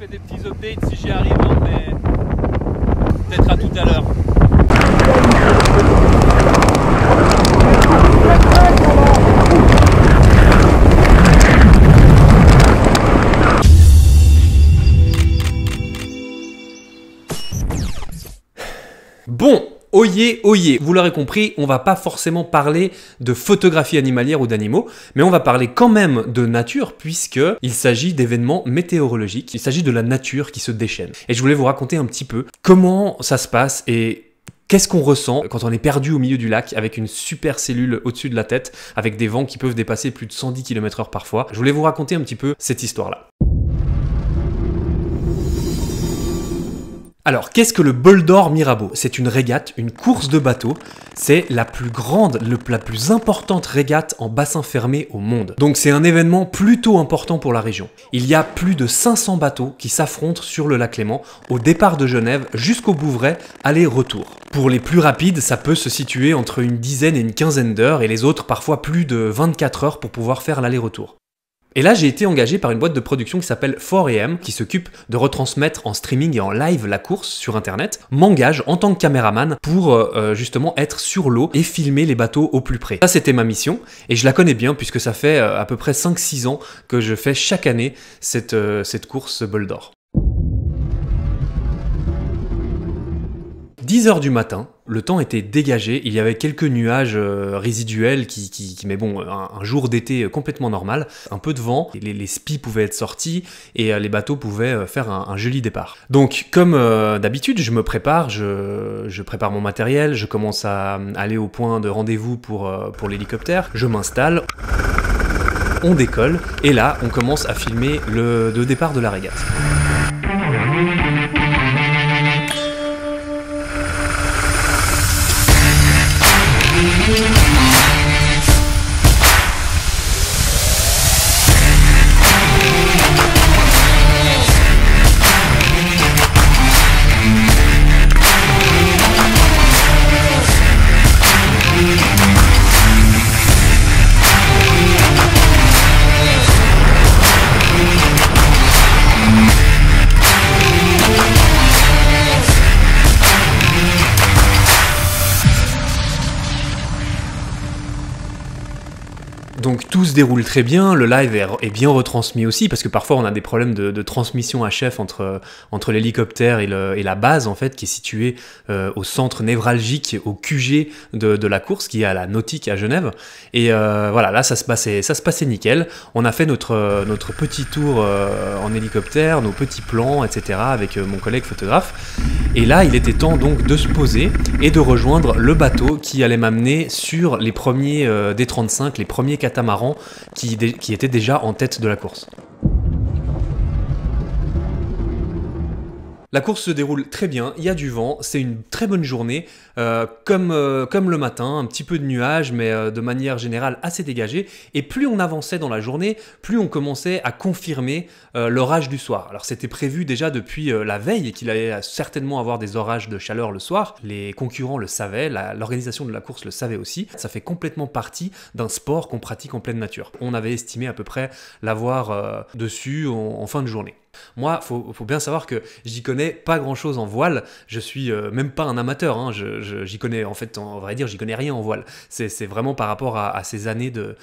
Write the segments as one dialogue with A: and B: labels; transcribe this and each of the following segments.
A: des petits updates si j'y arrive, hein, mais peut-être à tout à l'heure.
B: Bon, oyez, oyez, vous l'aurez compris, on va pas forcément parler de photographie animalière ou d'animaux, mais on va parler quand même de nature puisque il s'agit d'événements météorologiques, il s'agit de la nature qui se déchaîne. Et je voulais vous raconter un petit peu comment ça se passe et qu'est-ce qu'on ressent quand on est perdu au milieu du lac avec une super cellule au-dessus de la tête, avec des vents qui peuvent dépasser plus de 110 km/h parfois. Je voulais vous raconter un petit peu cette histoire-là. Alors, qu'est-ce que le Bol d'Or Mirabeau? C'est une régate, une course de bateau. C'est la plus grande, la plus importante régate en bassin fermé au monde. Donc c'est un événement plutôt important pour la région. Il y a plus de 500 bateaux qui s'affrontent sur le lac Léman, au départ de Genève jusqu'au Bouvray, aller-retour. Pour les plus rapides, ça peut se situer entre une dizaine et une quinzaine d'heures, et les autres parfois plus de 24 heures pour pouvoir faire l'aller-retour. Et là, j'ai été engagé par une boîte de production qui s'appelle 4AM, qui s'occupe de retransmettre en streaming et en live la course sur internet, m'engage en tant que caméraman pour justement être sur l'eau et filmer les bateaux au plus près. Ça, c'était ma mission, et je la connais bien puisque ça fait à peu près 5-6 ans que je fais chaque année cette course Bol d'Or. 10 h du matin, le temps était dégagé, il y avait quelques nuages résiduels mais bon, un jour d'été complètement normal, un peu de vent, les spies pouvaient être sortis et les bateaux pouvaient faire un joli départ. Donc comme d'habitude, je me prépare, je prépare mon matériel, je commence à aller au point de rendez-vous pour l'hélicoptère, je m'installe, on décolle et là on commence à filmer le départ de la régate. Donc tout se déroule très bien, le live est bien retransmis aussi, parce que parfois on a des problèmes de transmission à chef entre l'hélicoptère et la base en fait, qui est située au centre névralgique, au QG de la course, qui est à la Nautique à Genève. Et voilà, là ça se passait nickel. On a fait notre petit tour en hélicoptère, nos petits plans, etc. avec mon collègue photographe. Et là il était temps donc de se poser et de rejoindre le bateau qui allait m'amener sur les premiers D35, les premiers catamarans qui étaient déjà en tête de la course. La course se déroule très bien, il y a du vent, c'est une très bonne journée, comme le matin, un petit peu de nuages, mais de manière générale assez dégagé. Et plus on avançait dans la journée, plus on commençait à confirmer l'orage du soir. Alors c'était prévu déjà depuis la veille qu'il allait certainement avoir des orages de chaleur le soir. Les concurrents le savaient, l'organisation de la course le savait aussi. Ça fait complètement partie d'un sport qu'on pratique en pleine nature. On avait estimé à peu près l'avoir dessus en fin de journée. Moi, faut bien savoir que j'y connais pas grand chose en voile, je suis même pas un amateur, hein. J'y connais, en fait, en vrai dire, j'y connais rien en voile. C'est vraiment par rapport à ces années de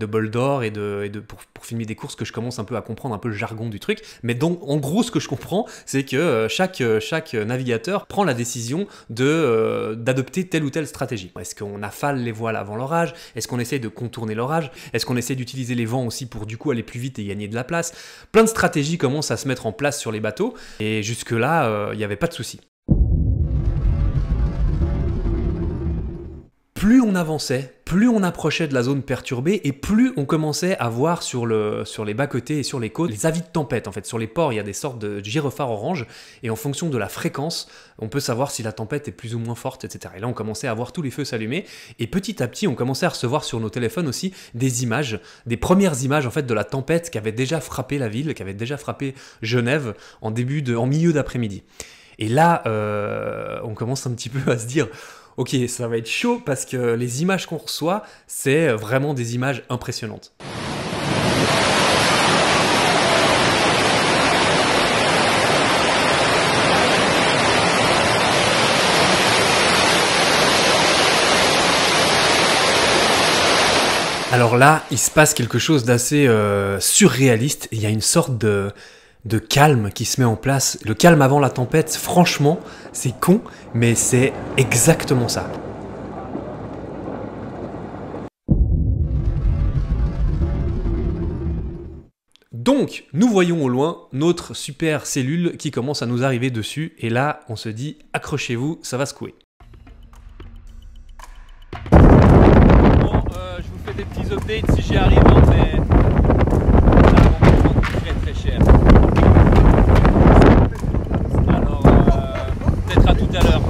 B: Bol d'Or et pour filmer des courses que je commence un peu à comprendre un peu le jargon du truc. Mais donc, en gros, ce que je comprends, c'est que chaque navigateur prend la décision d'adopter telle ou telle stratégie. Est-ce qu'on affale les voiles avant l'orage? Est-ce qu'on essaye de contourner l'orage? Est-ce qu'on essaie d'utiliser les vents aussi pour du coup aller plus vite et gagner de la place? Plein de stratégies commencent à se mettre en place sur les bateaux, et jusque-là, il n'y avait pas de souci. Plus on avançait, plus on approchait de la zone perturbée et plus on commençait à voir sur les bas-côtés et sur les côtes les avis de tempête. En fait, sur les ports, il y a des sortes de gyrophares orange et en fonction de la fréquence, on peut savoir si la tempête est plus ou moins forte, etc. Et là, on commençait à voir tous les feux s'allumer et petit à petit, on commençait à recevoir sur nos téléphones aussi des images, des premières images en fait de la tempête qui avait déjà frappé la ville, qui avait déjà frappé Genève en milieu d'après-midi. Et là, on commence un petit peu à se dire... Ok, ça va être chaud parce que les images qu'on reçoit, c'est vraiment des images impressionnantes. Alors là, il se passe quelque chose d'assez surréaliste. Il y a une sorte de calme qui se met en place. Le calme avant la tempête, franchement, c'est con, mais c'est exactement ça. Donc, nous voyons au loin notre super cellule qui commence à nous arriver dessus. Et là, on se dit, accrochez-vous, ça va secouer.
A: Bon, je vous fais des petits updates si j'y arrive, hein, mais ça va me prendre très cher. Alors, peut-être à tout à l'heure.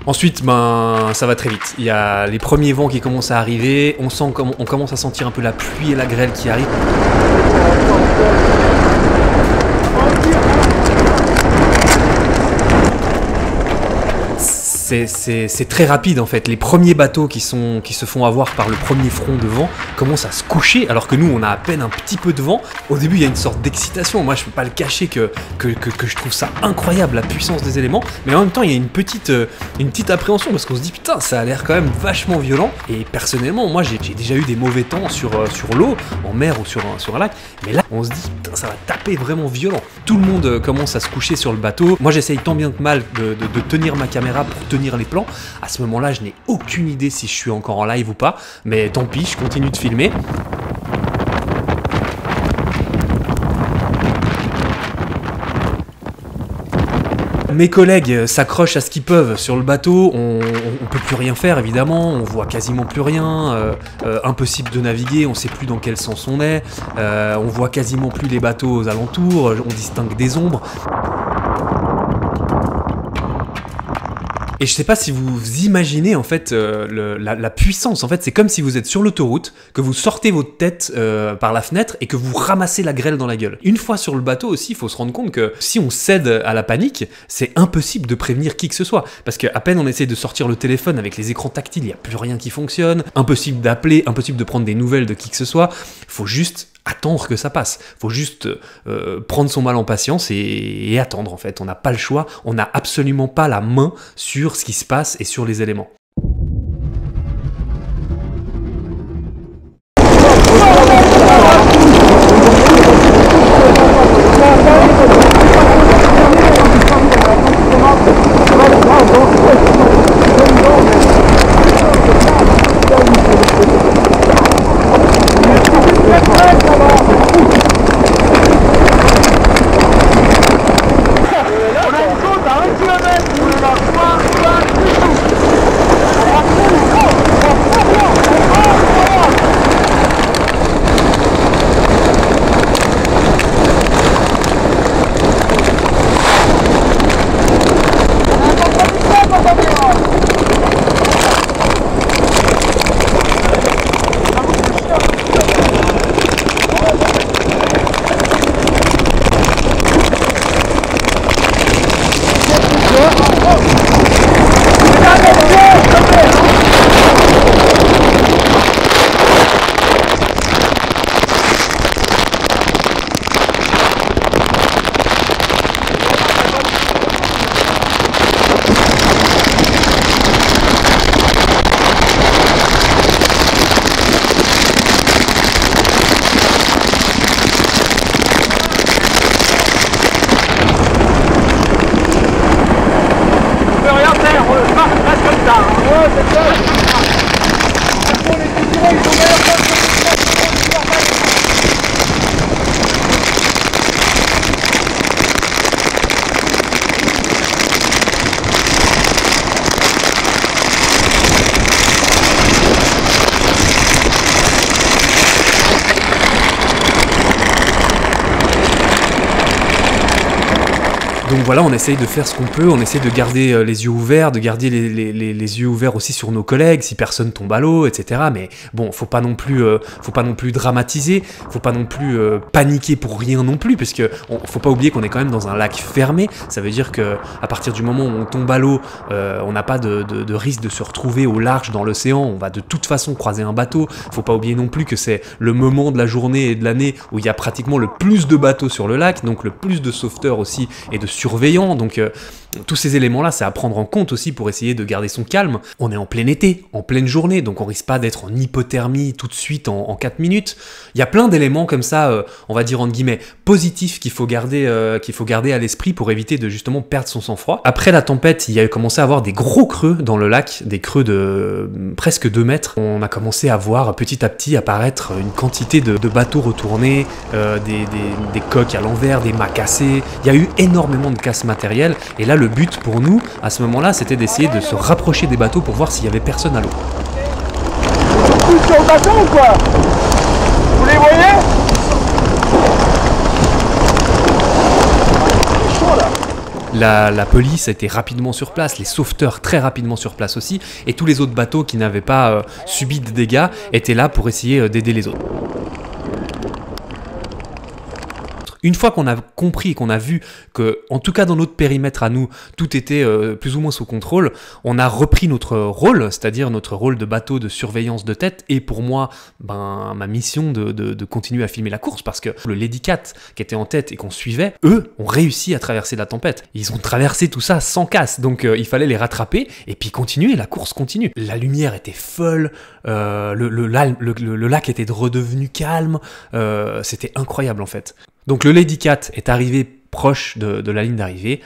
B: Ensuite, ben, ça va très vite. Il y a les premiers vents qui commencent à arriver. On commence à sentir un peu la pluie et la grêle qui arrivent. C'est très rapide en fait. Les premiers bateaux qui se font avoir par le premier front de vent commencent à se coucher alors que nous on a à peine un petit peu de vent. Au début il y a une sorte d'excitation. Moi je peux pas le cacher que je trouve ça incroyable la puissance des éléments. Mais en même temps il y a une petite appréhension parce qu'on se dit putain ça a l'air quand même vachement violent. Et personnellement moi j'ai déjà eu des mauvais temps sur l'eau, en mer ou sur un lac. Mais là on se dit putain ça va taper vraiment violent. Tout le monde commence à se coucher sur le bateau. Moi j'essaye tant bien que mal de tenir ma caméra pour tenir les plans. À ce moment-là, je n'ai aucune idée si je suis encore en live ou pas, mais tant pis, je continue de filmer. Mes collègues s'accrochent à ce qu'ils peuvent sur le bateau, on peut plus rien faire évidemment, on voit quasiment plus rien, impossible de naviguer, on sait plus dans quel sens on est, on voit quasiment plus les bateaux aux alentours, on distingue des ombres. Et je sais pas si vous imaginez en fait la puissance. En fait, c'est comme si vous êtes sur l'autoroute, que vous sortez votre tête par la fenêtre et que vous ramassez la grêle dans la gueule. Une fois sur le bateau aussi, il faut se rendre compte que si on cède à la panique, c'est impossible de prévenir qui que ce soit. Parce qu'à peine on essaie de sortir le téléphone avec les écrans tactiles, il n'y a plus rien qui fonctionne. Impossible d'appeler, impossible de prendre des nouvelles de qui que ce soit. Il faut juste attendre que ça passe. Faut juste prendre son mal en patience et attendre en fait. On n'a pas le choix, on n'a absolument pas la main sur ce qui se passe et sur les éléments. Donc voilà, on essaye de faire ce qu'on peut, on essaye de garder les yeux ouverts, de garder les yeux ouverts aussi sur nos collègues, si personne tombe à l'eau, etc. Mais bon, faut pas non plus dramatiser, faut pas non plus paniquer pour rien non plus, parce que faut pas oublier qu'on est quand même dans un lac fermé. Ça veut dire que à partir du moment où on tombe à l'eau, on n'a pas de risque de se retrouver au large dans l'océan. On va de toute façon croiser un bateau. Faut pas oublier non plus que c'est le moment de la journée et de l'année où il y a pratiquement le plus de bateaux sur le lac, donc le plus de sauveteurs aussi et de surveillant, donc tous ces éléments-là, c'est à prendre en compte aussi pour essayer de garder son calme. On est en plein été, en pleine journée, donc on risque pas d'être en hypothermie tout de suite en 4 minutes. Il y a plein d'éléments comme ça, on va dire entre guillemets, positifs qu'il faut garder à l'esprit pour éviter de justement perdre son sang-froid. Après la tempête, il y a commencé à avoir des gros creux dans le lac, des creux de presque 2 mètres. On a commencé à voir petit à petit apparaître une quantité de bateaux retournés, des coques à l'envers, des mâts cassés. Il y a eu énormément de casse matérielle, et là le but pour nous, à ce moment-là, c'était d'essayer de se rapprocher des bateaux pour voir s'il y avait personne à l'eau.
C: Tous sur le bateau ou quoi? Vous les voyez? C'est chaud là.
B: La police était rapidement sur place, les sauveteurs très rapidement sur place aussi, et tous les autres bateaux qui n'avaient pas subi de dégâts étaient là pour essayer d'aider les autres. Une fois qu'on a compris et qu'on a vu que, en tout cas dans notre périmètre à nous, tout était plus ou moins sous contrôle, on a repris notre rôle, c'est-à-dire notre rôle de bateau de surveillance de tête, et pour moi, ma mission de continuer à filmer la course, parce que le Lady Cat qui était en tête et qu'on suivait, eux ont réussi à traverser la tempête. Ils ont traversé tout ça sans casse, donc il fallait les rattraper et puis continuer, la course continue. La lumière était folle, le lac était redevenu calme, c'était incroyable en fait. Donc le Lady Cat est arrivé proche de la ligne d'arrivée,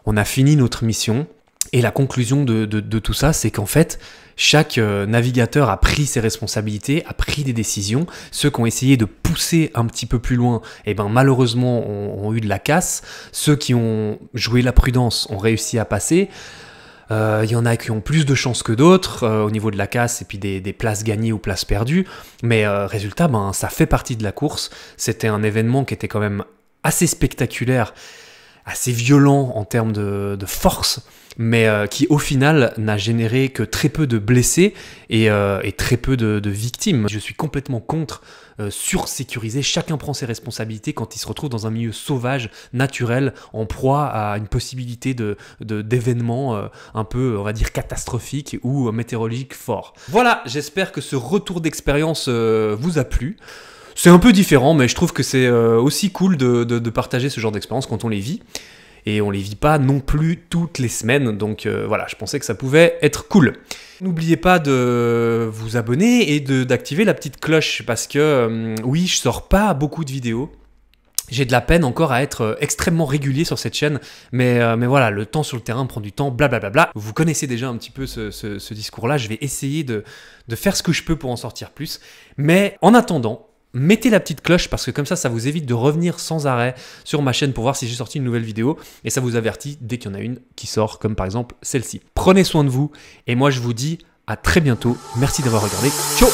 B: on a fini notre mission, et la conclusion de tout ça, c'est qu'en fait, chaque navigateur a pris ses responsabilités, a pris des décisions. Ceux qui ont essayé de pousser un petit peu plus loin, eh ben, malheureusement, ont eu de la casse. Ceux qui ont joué la prudence ont réussi à passer. Il y en a qui ont plus de chance que d'autres au niveau de la casse et puis des places gagnées ou places perdues, mais résultat, ça fait partie de la course. C'était un événement qui était quand même assez spectaculaire, assez violent en termes de force, mais qui au final n'a généré que très peu de blessés et très peu de victimes. Je suis complètement contre sursécuriser, chacun prend ses responsabilités quand il se retrouve dans un milieu sauvage, naturel, en proie à une possibilité d'événements un peu, on va dire, catastrophiques ou météorologiques forts. Voilà, j'espère que ce retour d'expérience vous a plu. C'est un peu différent, mais je trouve que c'est aussi cool de partager ce genre d'expérience quand on les vit. Et on les vit pas non plus toutes les semaines, donc voilà, je pensais que ça pouvait être cool. N'oubliez pas de vous abonner et d'activer la petite cloche, parce que oui, je sors pas beaucoup de vidéos. J'ai de la peine encore à être extrêmement régulier sur cette chaîne, mais voilà, le temps sur le terrain prend du temps, blablabla. Vous connaissez déjà un petit peu ce discours-là, je vais essayer de faire ce que je peux pour en sortir plus. Mais en attendant, mettez la petite cloche, parce que comme ça vous évite de revenir sans arrêt sur ma chaîne pour voir si j'ai sorti une nouvelle vidéo, et ça vous avertit dès qu'il y en a une qui sort, comme par exemple celle-ci. Prenez soin de vous, et moi je vous dis à très bientôt. Merci d'avoir regardé. Ciao!